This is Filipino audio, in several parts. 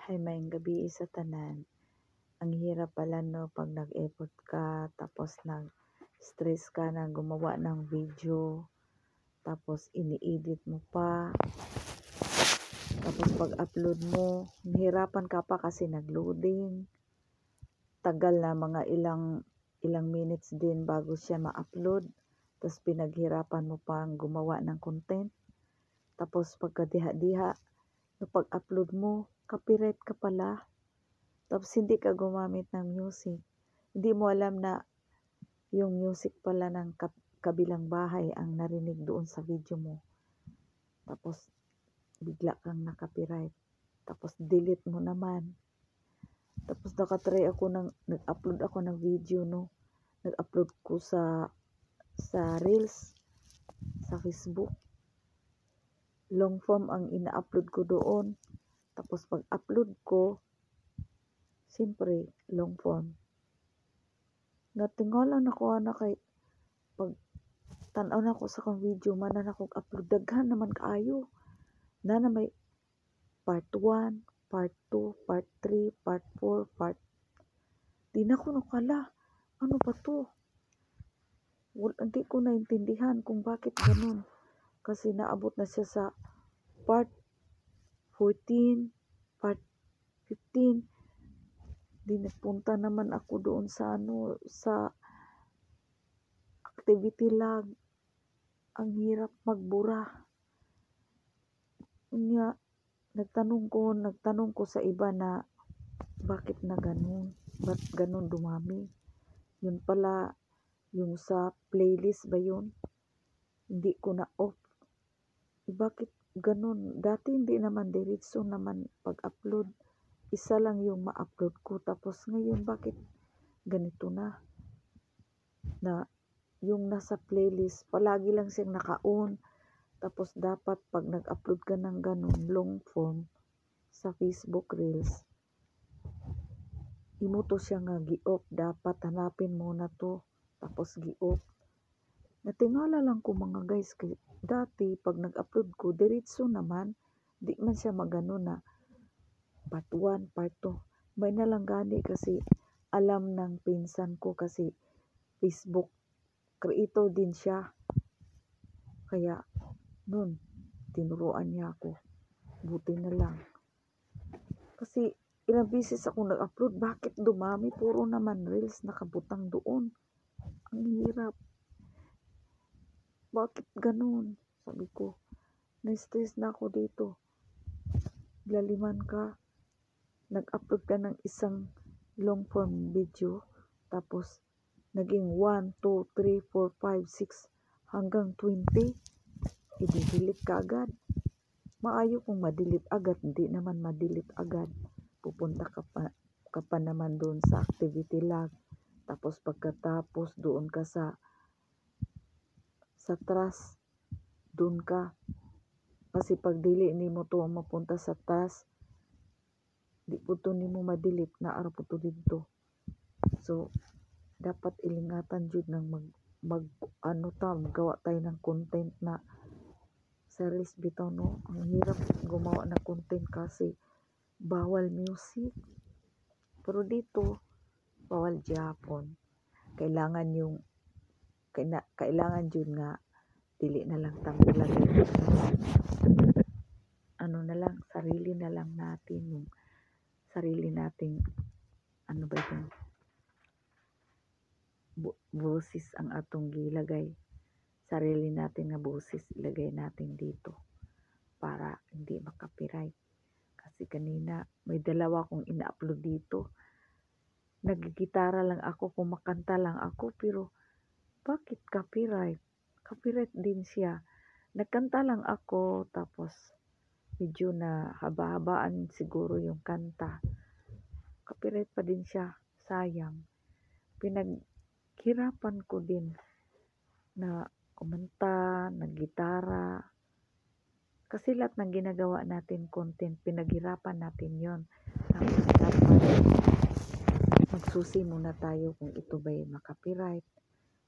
Ay, maayong gabi sa tanan. Ang hirap pala no pag nag-effort ka tapos nag-stress ka na gumawa ng video tapos ini-edit mo pa tapos pag-upload mo nahirapan ka pa kasi nag-loading tagal na mga ilang minutes din bago siya ma-upload tapos pinaghirapan mo pang gumawa ng content tapos pagkadiha-diha no pag-upload mo copyright ka pala. Tapos hindi ka gumamit ng music. Hindi mo alam na yung music pala ng kabilang bahay ang narinig doon sa video mo. Tapos bigla kang na-copyright. Tapos delete mo naman. Tapos nag-upload ako ng video no. Nag-upload ko sa Reels sa Facebook. Long form ang ina-upload ko doon. Tapos pag-upload ko siyempre, long form. Natingalan ako na kay pag tanaw na ko sa kong video man na akong upload daghan naman kaayo. Na may part 1, part 2, part 3, part 4, part di na ko nakala. Ano ba to? Hindi ko naintindihan kung bakit ganun. Kasi naabot na siya sa part 14, part 15. Di nagpunta naman ako doon sa sa activity log. Ang hirap magbura. Nagtanong ko sa iba na bakit na ganun? Ba't ganun dumami? Yun pala yung sa playlist ba yun? Hindi ko na off. Bakit ganun? Dati hindi naman diretso naman pag-upload. Isa lang yung ma-upload ko. Tapos ngayon bakit ganito na? Na yung nasa playlist, palagi lang siyang naka-on. Tapos dapat pag nag-upload ka ng ganun, long form sa Facebook Reels, imo to siya nga gi-off. Dapat hanapin mo na to. Tapos gi-off. Natingala lang ko mga guys. Dati pag nag-upload ko, diretso naman. Di man siya magano na part 1, part 2. May nalang gani kasi alam ng pinsan ko kasi Facebook creator din siya. Kaya nun, tinuruan niya ako. Buti na lang. Kasi ilang beses ako nag-upload. Bakit dumami? Puro naman reels nakabutang doon. Ang hirap. Bakit ganun? Sabi ko, na-stress na ako dito. Laliman ka. Nag-upload ka ng isang long form video. Tapos, naging 1, 2, 3, 4, 5, 6, hanggang 20. I-delete ka agad. Maayo kung ma-delete agad. Hindi naman ma-delete agad. Pupunta ka pa naman doon sa activity log. Tapos pagkatapos doon ka sa trust. Doon ka. Kasi pag dili ni mo to mapunta sa trust, di po to nimo ma-delete na ara po to dito. So, dapat ilingatan jud ng gawa tayo ng content na sa reels bitaw no. Ang hirap gumawa ng content kasi bawal music. Pero dito bawal Japon. Kailangan jud nga dili na lang tamo lagay na lang sarili na lang natin yung sarili nating ba yung boses ang atong gilagay. Sarili natin nga boses ilagay natin dito para hindi makapiright. Kasi kanina may dalawa kong ina-upload dito. Naggigitara lang ako, kumakanta lang ako, pero bakit copyright? Copyright din siya. Nagkanta lang ako, tapos medyo na haba-habaan siguro yung kanta. Copyright pa din siya. Sayang. Pinaghirapan ko din na kumanta, naggitara. Kasi lahat ng ginagawa natin content, pinaghirapan natin yon. Tapos dapat magsusi muna tayo kung ito ba'y makapiright.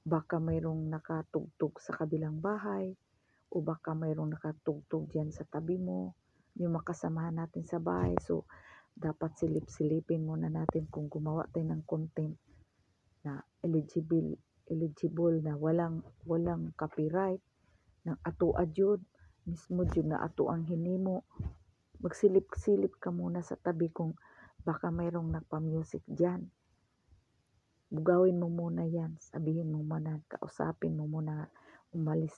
Baka mayroong nakatugtog sa kabilang bahay o baka mayroong nakatugtog dyan sa tabi mo, yung makasamahan natin sa bahay. So, dapat silip-silipin muna natin kung gumawa tayo ng content na eligible na walang copyright ng ato jud mismo jud na ato ang hinimo. Magsilip-silip ka muna sa tabi kung baka mayroong nagpa-music diyan. Bugawin mo muna yan, sabihin mo muna, kausapin mo muna, umalis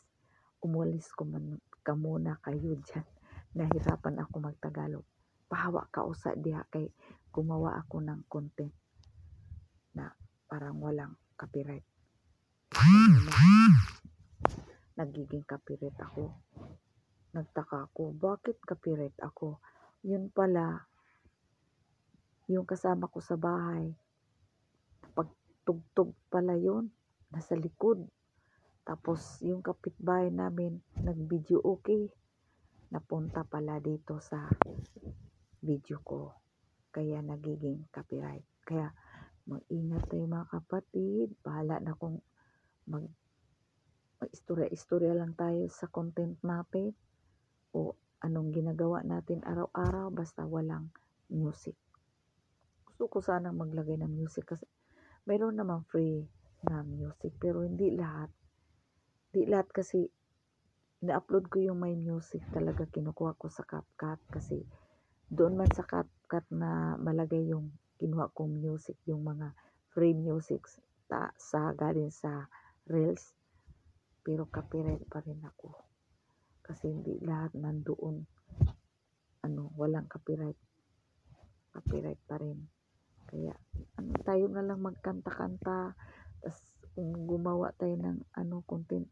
ka muna kayo dyan. Nahirapan ako magtagalog. Pahawa ka usa diha kay gumawa ako ng content na parang walang copyright. Nagiging copyright ako. Nagtaka ako, bakit copyright ako? Yun pala, yung kasama ko sa bahay, pagtugtog pala yun, nasa likod. Tapos yung kapitbahay namin, nag-video okay. Napunta pala dito sa video ko. Kaya nagiging copyright. Kaya mag-ingat tayo mga kapatid. Bahala na kung mag-istorya lang tayo sa content natin. O anong ginagawa natin araw-araw basta walang music. Gusto ko sanang maglagay ng music kasi mayroon namang free na music pero hindi lahat. Di lahat kasi ina-upload ko yung my music talaga kinukuha ko sa CapCut kasi doon man sa CapCut na malagay yung kinuha kong music, yung mga free music sa galing sa Reels. Pero copyright pa rin ako. Kasi hindi lahat nandoon walang copyright. Copyright pa rin. Kaya tayo na lang magkanta-kanta. Tapos kung gumawa tayo ng content,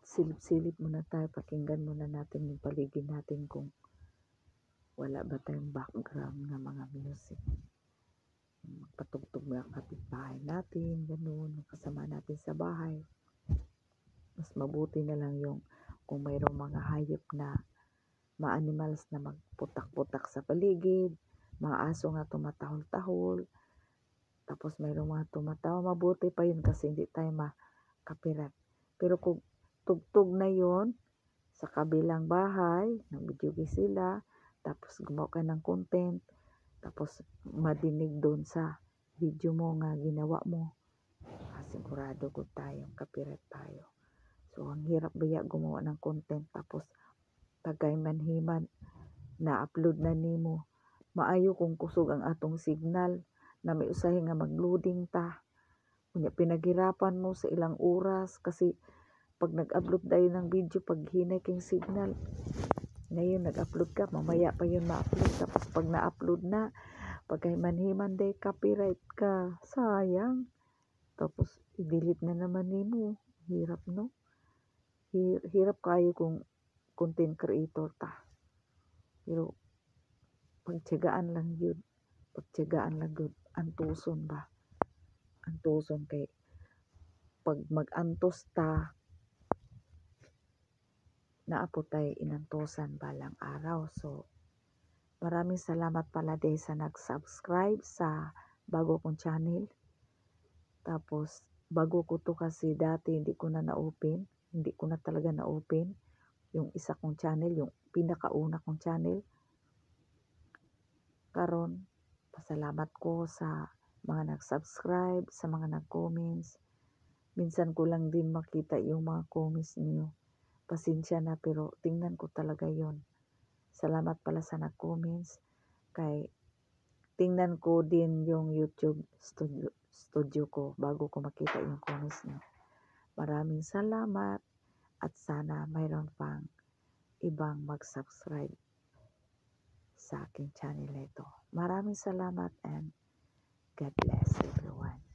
silip-silip muna tayo, pakinggan muna natin yung paligid natin kung wala ba tayong background na mga music. Magpatugtog na kapitbahay natin, ganun, kasama natin sa bahay. Mas mabuti na lang yung kung mayroong mga hayop na ma-animals na magputak-putak sa paligid, mga aso nga tumatahol-tahol, tapos mayroong mga tumatawa, mabuti pa yun kasi hindi tayo ma-copyright. Pero kung tugtog na yon sa kabilang bahay, nag-video sila, tapos gumawa ka ng content, tapos madinig doon sa video mo nga ginawa mo, sigurado ko tayong copyright tayo. So, ang hirap baya gumawa ng content tapos tagay manhiman na upload na nimo. Maayo kung kusog ang atong signal na may usahay nga mag-loading ta. Kunya pinaghirapan mo sa ilang oras kasi pag nag-upload tayo ng video, pag hinay kang signal, ngayon nag-upload ka, mamaya pa yun ma-upload. Tapos pag na-upload na, pagkay manhiman day copyright ka, sayang. Tapos i-delete na naman nimo. Hirap no? Hirap kayo kung content creator ta. Pero pagtiyagaan lang yun. Pagtiyagaan lang yun. Antuson ba? Antuson kay pag mag-antos ta, naapo tayo inantusan balang araw. So, maraming salamat pala day sa nag-subscribe sa bago kong channel. Tapos, bago ko to kasi dati hindi ko na talaga na-open yung isa kong channel, yung pinakauna kong channel. Karon, pasalamat ko sa mga nag-subscribe, sa mga nag-comments. Minsan ko lang din makita yung mga comments niyo. Pasensya na pero tingnan ko talaga yon. Salamat pala sa nag-comments. Kay tingnan ko din yung YouTube studio ko bago ko makita yung comments niyo. Maraming salamat at sana mayroon pang ibang mag-subscribe sa aking channel na ito. Maraming salamat and God bless everyone.